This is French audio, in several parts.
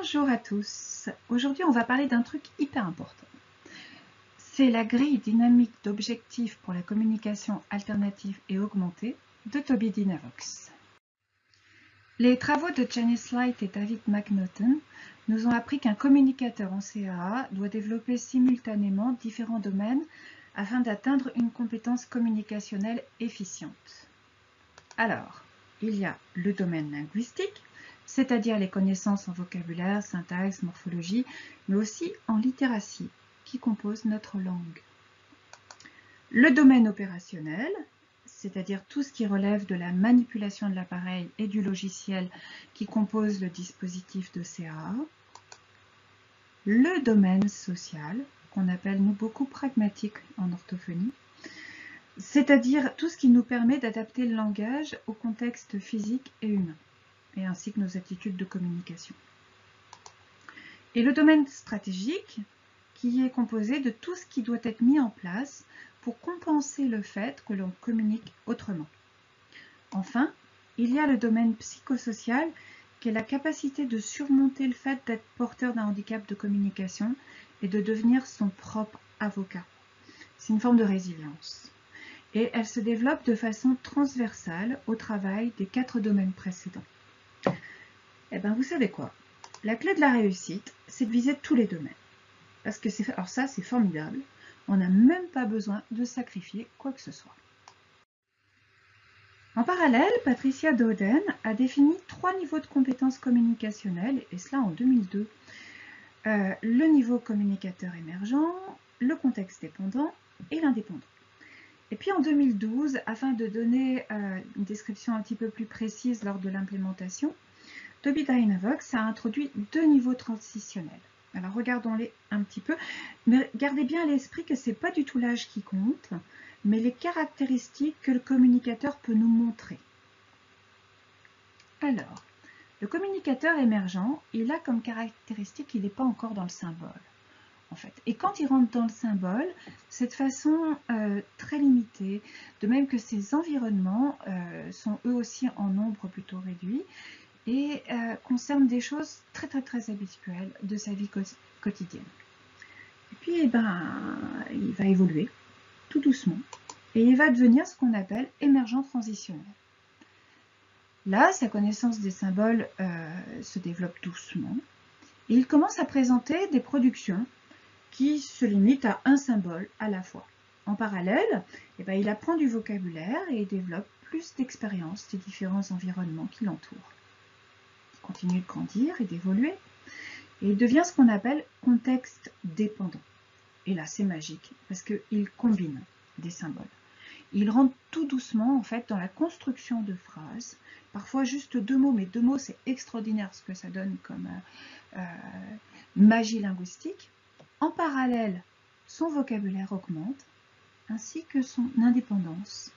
Bonjour à tous. Aujourd'hui, on va parler d'un truc hyper important. C'est la grille dynamique d'objectifs pour la communication alternative et augmentée de Toby Dynavox. Les travaux de Janice Light et David McNaughton nous ont appris qu'un communicateur en CAA doit développer simultanément différents domaines afin d'atteindre une compétence communicationnelle efficiente. Alors, il y a le domaine linguistique, c'est-à-dire les connaissances en vocabulaire, syntaxe, morphologie, mais aussi en littératie, qui compose notre langue. Le domaine opérationnel, c'est-à-dire tout ce qui relève de la manipulation de l'appareil et du logiciel qui compose le dispositif de CAA. Le domaine social, qu'on appelle nous beaucoup pragmatique en orthophonie, c'est-à-dire tout ce qui nous permet d'adapter le langage au contexte physique et humain, et ainsi que nos attitudes de communication. Et le domaine stratégique, qui est composé de tout ce qui doit être mis en place pour compenser le fait que l'on communique autrement. Enfin, il y a le domaine psychosocial, qui est la capacité de surmonter le fait d'être porteur d'un handicap de communication et de devenir son propre avocat. C'est une forme de résilience. Et elle se développe de façon transversale au travail des 4 domaines précédents. Eh bien, vous savez quoi? La clé de la réussite, c'est de viser tous les domaines. Parce que alors ça, c'est formidable. On n'a même pas besoin de sacrifier quoi que ce soit. En parallèle, Patricia Dowden a défini 3 niveaux de compétences communicationnelles, et cela en 2002. Le niveau communicateur émergent, le contexte dépendant et l'indépendant. Et puis en 2012, afin de donner une description un petit peu plus précise lors de l'implémentation, Toby Dynavox a introduit 2 niveaux transitionnels. Alors regardons-les un petit peu, mais gardez bien à l'esprit que ce n'est pas du tout l'âge qui compte, mais les caractéristiques que le communicateur peut nous montrer. Alors, le communicateur émergent, il a comme caractéristique qu'il n'est pas encore dans le symbole. En fait. Et quand il rentre dans le symbole, c'est de façon très limitée, de même que ses environnements sont eux aussi en nombre plutôt réduit et concernent des choses très habituelles de sa vie quotidienne. Et puis il va évoluer tout doucement et il va devenir ce qu'on appelle émergent transitionnel. Là, sa connaissance des symboles se développe doucement et il commence à présenter des productions qui se limite à un symbole à la fois. En parallèle, il apprend du vocabulaire et il développe plus d'expérience des différents environnements qui l'entourent. Il continue de grandir et d'évoluer et il devient ce qu'on appelle contexte dépendant. Et là, c'est magique parce qu'il combine des symboles. Il rentre tout doucement en fait dans la construction de phrases, parfois juste 2 mots, mais 2 mots c'est extraordinaire ce que ça donne comme magie linguistique. En parallèle, son vocabulaire augmente, ainsi que son indépendance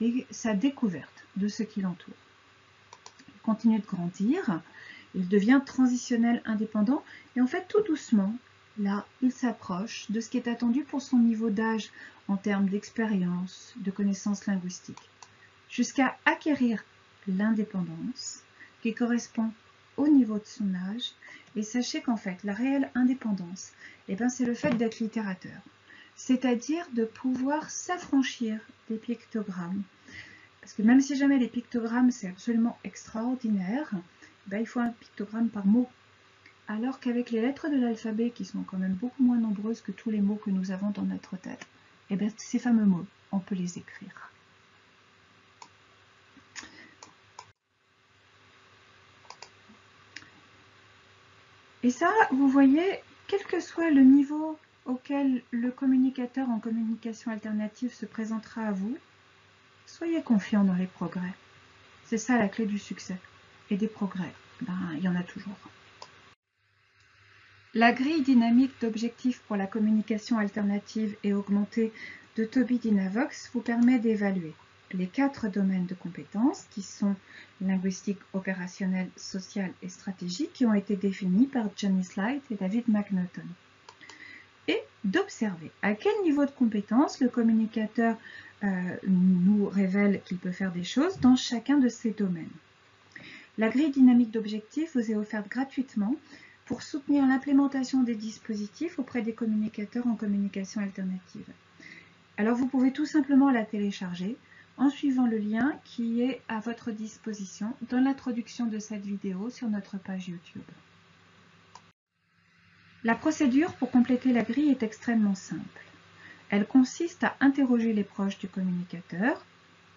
et sa découverte de ce qui l'entoure. Il continue de grandir, il devient transitionnel indépendant, et en fait tout doucement, là, il s'approche de ce qui est attendu pour son niveau d'âge en termes d'expérience, de connaissances linguistiques, jusqu'à acquérir l'indépendance qui correspond au niveau de son âge. Et sachez qu'en fait, la réelle indépendance, c'est le fait d'être littérateur, c'est-à-dire de pouvoir s'affranchir des pictogrammes. Parce que même si jamais les pictogrammes, c'est absolument extraordinaire, il faut un pictogramme par mot. Alors qu'avec les lettres de l'alphabet, qui sont quand même beaucoup moins nombreuses que tous les mots que nous avons dans notre tête, ces fameux mots, on peut les écrire. Et ça, vous voyez, quel que soit le niveau auquel le communicateur en communication alternative se présentera à vous, soyez confiants dans les progrès. C'est ça la clé du succès. Et des progrès, il y en a toujours. La grille dynamique d'objectifs pour la communication alternative et augmentée de Toby Dynavox vous permet d'évaluer les 4 domaines de compétences qui sont linguistique, opérationnel, social et stratégique qui ont été définis par Janice Light et David McNaughton. Et d'observer à quel niveau de compétence le communicateur nous révèle qu'il peut faire des choses dans chacun de ces domaines. La grille dynamique d'objectifs vous est offerte gratuitement pour soutenir l'implémentation des dispositifs auprès des communicateurs en communication alternative. Alors vous pouvez tout simplement la télécharger en suivant le lien qui est à votre disposition dans l'introduction de cette vidéo sur notre page YouTube. La procédure pour compléter la grille est extrêmement simple. Elle consiste à interroger les proches du communicateur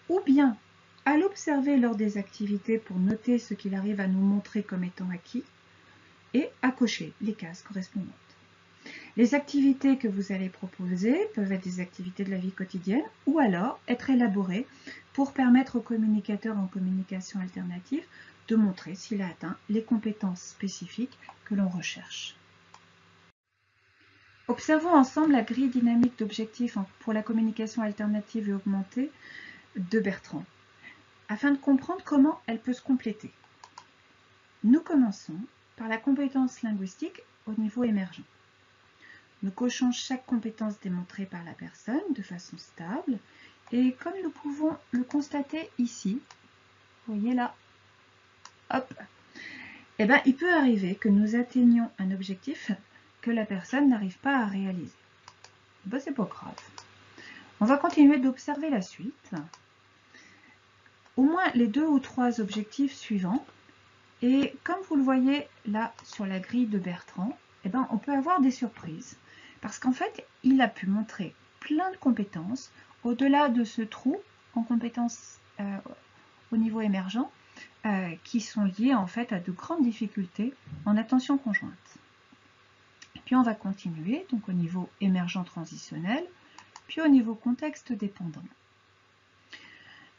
ou bien à l'observer lors des activités pour noter ce qu'il arrive à nous montrer comme étant acquis et à cocher les cases correspondantes. Les activités que vous allez proposer peuvent être des activités de la vie quotidienne ou alors être élaborées pour permettre au communicateur en communication alternative de montrer s'il a atteint les compétences spécifiques que l'on recherche. Observons ensemble la grille dynamique d'objectifs pour la communication alternative et augmentée de Bertrand, afin de comprendre comment elle peut se compléter. Nous commençons par la compétence linguistique au niveau émergent. Nous cochons chaque compétence démontrée par la personne de façon stable et comme nous pouvons le constater ici, vous voyez là, hop, eh ben, il peut arriver que nous atteignions un objectif que la personne n'arrive pas à réaliser. Ben, c'est pas grave. On va continuer d'observer la suite. Au moins les 2 ou 3 objectifs suivants. Et comme vous le voyez là sur la grille de Bertrand, eh ben, on peut avoir des surprises. Parce qu'en fait, il a pu montrer plein de compétences au-delà de ce trou en compétences au niveau émergent qui sont liées en fait à de grandes difficultés en attention conjointe. Et puis on va continuer donc au niveau émergent transitionnel, puis au niveau contexte dépendant,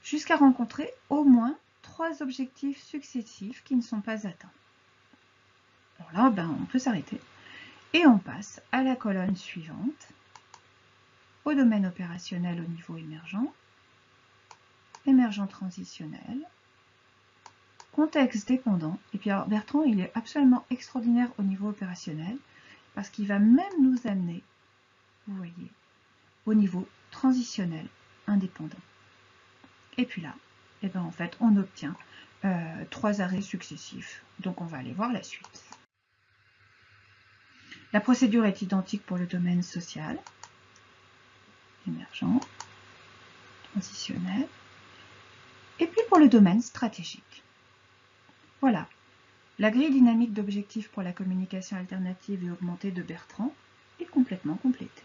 jusqu'à rencontrer au moins 3 objectifs successifs qui ne sont pas atteints. Alors là, ben, on peut s'arrêter. Et on passe à la colonne suivante, au domaine opérationnel au niveau émergent, émergent transitionnel, contexte dépendant. Et puis alors Bertrand, il est absolument extraordinaire au niveau opérationnel, parce qu'il va même nous amener, vous voyez, au niveau transitionnel indépendant. Et puis là, eh ben, en fait, on obtient 3 arrêts successifs. Donc on va aller voir la suite. La procédure est identique pour le domaine social, émergent, transitionnel, et puis pour le domaine stratégique. Voilà, la grille dynamique d'objectifs pour la communication alternative et augmentée de Bertrand est complètement complétée.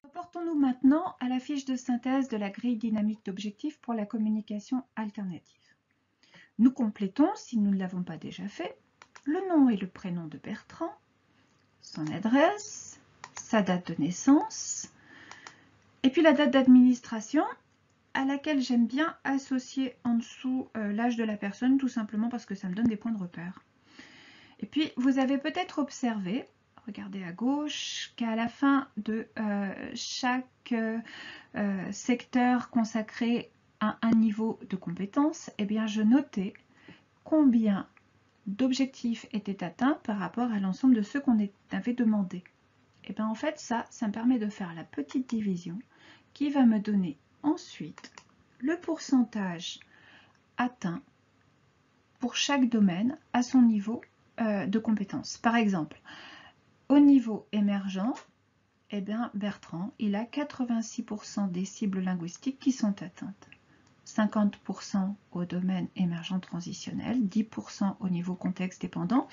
Reportons-nous maintenant à la fiche de synthèse de la grille dynamique d'objectifs pour la communication alternative. Nous complétons, si nous ne l'avons pas déjà fait, le nom et le prénom de Bertrand, son adresse, sa date de naissance, et puis la date d'administration à laquelle j'aime bien associer en dessous l'âge de la personne, tout simplement parce que ça me donne des points de repère. Et puis vous avez peut-être observé, regardez à gauche, qu'à la fin de chaque secteur consacré à un niveau de compétence, eh bien je notais combien d'objectifs étaient atteints par rapport à l'ensemble de ceux qu'on avait demandé. Et bien en fait ça me permet de faire la petite division qui va me donner ensuite le pourcentage atteint pour chaque domaine à son niveau de compétence. Par exemple, au niveau émergent, eh bien Bertrand, il a 86% des cibles linguistiques qui sont atteintes. 50% au domaine émergent transitionnel, 10% au niveau contexte dépendant,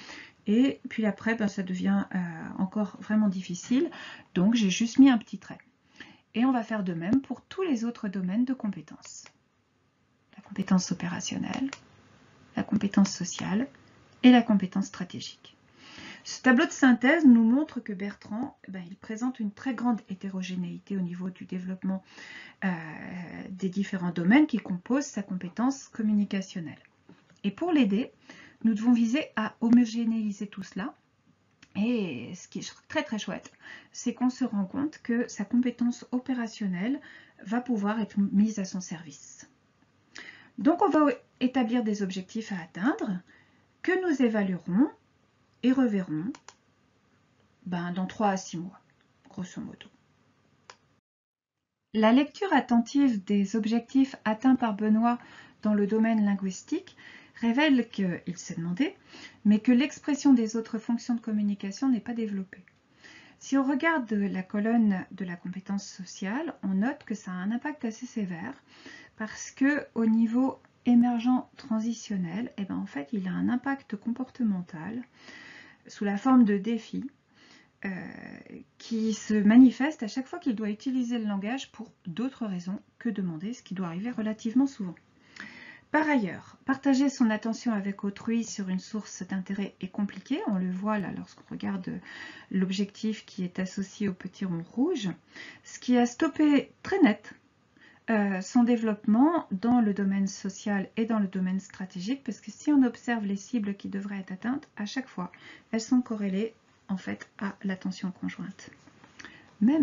et puis après ben, ça devient encore vraiment difficile, donc j'ai juste mis un petit trait. Et on va faire de même pour tous les autres domaines de compétences. La compétence opérationnelle, la compétence sociale et la compétence stratégique. Ce tableau de synthèse nous montre que Bertrand, il présente une très grande hétérogénéité au niveau du développement des différents domaines qui composent sa compétence communicationnelle. Et pour l'aider, nous devons viser à homogénéiser tout cela. Et ce qui est très très chouette, c'est qu'on se rend compte que sa compétence opérationnelle va pouvoir être mise à son service. Donc on va établir des objectifs à atteindre que nous évaluerons et reverrons dans 3 à 6 mois, grosso modo. La lecture attentive des objectifs atteints par Benoît dans le domaine linguistique révèle qu'il s'est demandé, mais que l'expression des autres fonctions de communication n'est pas développée. Si on regarde la colonne de la compétence sociale, on note que ça a un impact assez sévère parce qu'au niveau émergent transitionnel, eh ben en fait, il a un impact comportemental sous la forme de défis qui se manifeste à chaque fois qu'il doit utiliser le langage pour d'autres raisons que demander, ce qui doit arriver relativement souvent. Par ailleurs, partager son attention avec autrui sur une source d'intérêt est compliqué. On le voit là lorsqu'on regarde l'objectif qui est associé au petit rond rouge, ce qui a stoppé très net son développement dans le domaine social et dans le domaine stratégique, parce que si on observe les cibles qui devraient être atteintes, à chaque fois, elles sont corrélées en fait à l'attention conjointe. Mais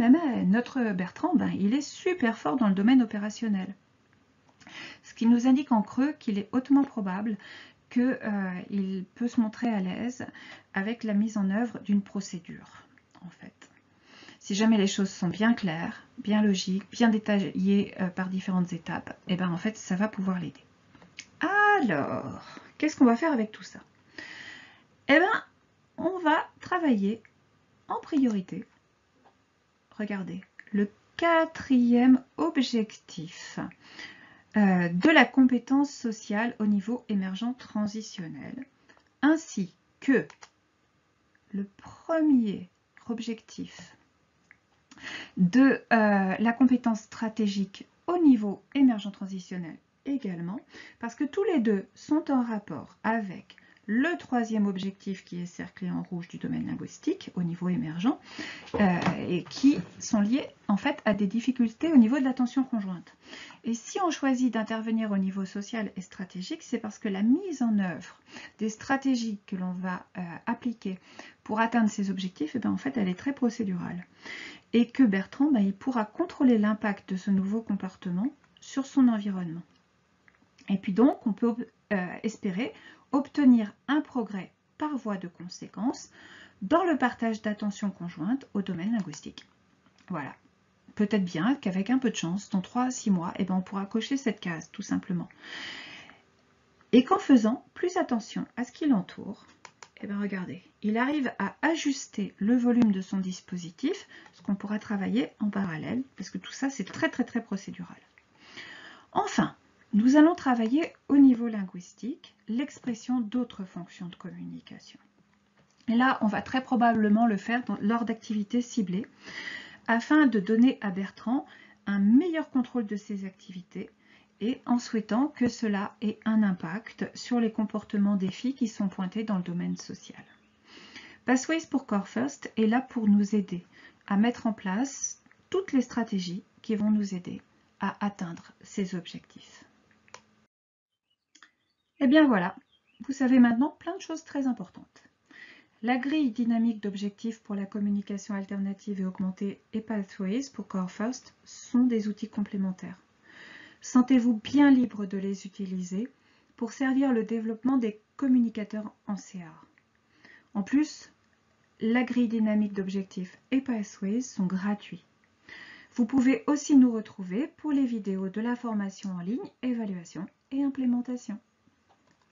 notre Bertrand, il est super fort dans le domaine opérationnel. Ce qui nous indique en creux qu'il est hautement probable qu'il peut se montrer à l'aise avec la mise en œuvre d'une procédure, en fait. Si jamais les choses sont bien claires, bien logiques, bien détaillées par différentes étapes, et en fait, ça va pouvoir l'aider. Alors, qu'est-ce qu'on va faire avec tout ça? On va travailler en priorité. Regardez, le 4e objectif de la compétence sociale au niveau émergent transitionnel, ainsi que le premier objectif de la compétence stratégique au niveau émergent transitionnel également, parce que tous les deux sont en rapport avec le 3e objectif qui est cerclé en rouge du domaine linguistique au niveau émergent et qui sont liés en fait à des difficultés au niveau de l'attention conjointe. Et si on choisit d'intervenir au niveau social et stratégique, c'est parce que la mise en œuvre des stratégies que l'on va appliquer pour atteindre ces objectifs, en fait, elle est très procédurale. Et que Bertrand, il pourra contrôler l'impact de ce nouveau comportement sur son environnement. Et puis donc, on peut espérer obtenir un progrès par voie de conséquence dans le partage d'attention conjointe au domaine linguistique. Voilà. Peut-être bien qu'avec un peu de chance, dans 3 à 6 mois, on pourra cocher cette case, tout simplement. Et qu'en faisant plus attention à ce qui l'entoure, regardez, il arrive à ajuster le volume de son dispositif, ce qu'on pourra travailler en parallèle, parce que tout ça, c'est très procédural. Enfin, nous allons travailler au niveau linguistique l'expression d'autres fonctions de communication. Et là, on va très probablement le faire lors d'activités ciblées, afin de donner à Bertrand un meilleur contrôle de ses activités et en souhaitant que cela ait un impact sur les comportements défis qui sont pointés dans le domaine social. Pathways pour Core First est là pour nous aider à mettre en place toutes les stratégies qui vont nous aider à atteindre ces objectifs. Et bien voilà, vous savez maintenant plein de choses très importantes. La grille dynamique d'objectifs pour la communication alternative et augmentée et Pathways pour Core First sont des outils complémentaires. Sentez-vous bien libre de les utiliser pour servir le développement des communicateurs en CA. En plus, la grille dynamique d'objectifs et Pathways sont gratuits. Vous pouvez aussi nous retrouver pour les vidéos de la formation en ligne, évaluation et implémentation.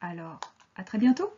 Alors, à très bientôt!